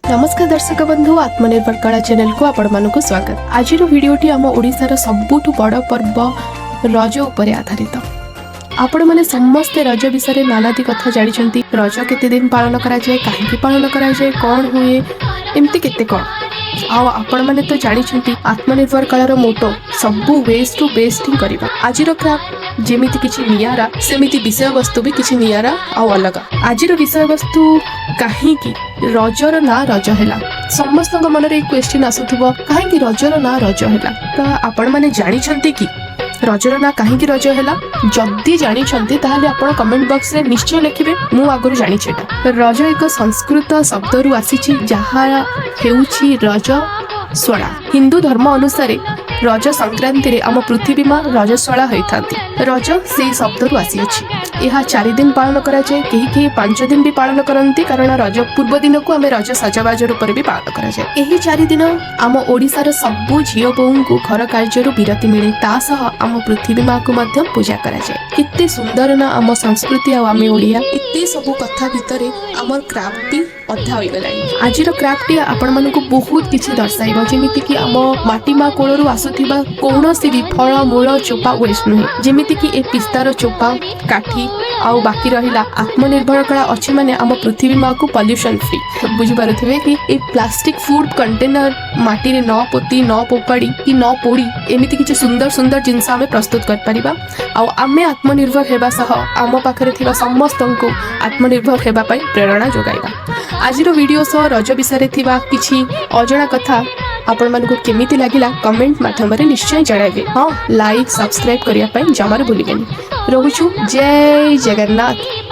नमस्कार दर्शक बंधु आत्मनिर्भर कला चैनल को आपण मानक स्वागत। आज भिडियोटी आम ओडिशार सबुठु बड़ पर्व रज उपरे आधारित। आपण माने समस्ते रज विषय नानादी कथा जानिछंती। रज केते दिन पालन करा जाए, काहेकि पालन करा जाए, कौन हुए, एमती केते कौन आपण माने तो जानिछंती। आत्मनिर्भर कलार मोटो सबु वेस्ट टू बेस्ट ही करिबा। आजिर क्राफ्ट जेमिति किछि नियारा सेमिति विषय वस्तु भी किछि नियारा आ अलग। आजिर विषय वस्तु काहेकि रजर ना रज हैला। समस्त मन रे क्वेश्चन आसुथबो काहेकि रजर ना रज हैला। त आपण माने जानिछंती कि रजर ना काहेकि रज हैला? जल्दी जानिछंती ताहाले आपण कमेंट बॉक्स रे निश्चय लिखिबे। मु आगरु जानिछेटा। रज एक संस्कृत शब्द रु आसीछि जहा हेउछि रज स्वला। हिंदू धर्म अनुसार रज संक्रांति रे आम पृथ्वी मां रजस्वला होइथांती। रज से शब्द रु आसी अछि। यह 4 दिन पालन करा जाए, केही 5 दिन भी पालन करंती, कारण रज पूर्व दिन को आमे रज सजबाज रूप में भी पालन करा जाए। एही 4 दिन आम ओडिशार सबु झियो बोहू को घर कार्य विरति मिले, ता सह आम पृथ्वी मां को मध्य पूजा करा जाए। केते सुंदर ना आम संस्कृति आ आमे ओडिया। एते सबु कथा भितरे आमर क्राफ्ट भी अधा होई गलानी। आजिर क्राफ्ट आपण मानकु बहुत किछि दर्शाइबो, जेमिति कि आम माटी मा कोळरु आसुथिबा कोनोसी भी फळ मूळ चोपा वेस्ट नुहे। जेमिति कि ए पिस्तार चोपा काठी आउ बाकी रहिला आत्मनिर्भर कला अछि माने आम पृथ्वी मां को पॉल्यूशन फ्री। बुझि पारुथिबे कि ए प्लास्टिक फूड कंटेनर माटी रे न पोती न पोपाड़ी कि न पोड़ी एमिति किछि सुंदर सुंदर जिंस आमे प्रस्तुत कर परिबा। आउ आमे आत्मनिर्भर हेबा सह आम पाखरे थिबा समस्तंको आत्मनिर्भर हेबा पई प्रेरणा जोगाइबा। आजिर वीडियो सह रज विषय थिबा किछि अजणा कथा आपण मानकु केमिति लागिला कमेंट माध्यम रे निश्चय जणाइबे। हां, लाइक सब्सक्राइब करिया पई जमार भूलिबेनी। रहूछु। जय जगन्नाथ।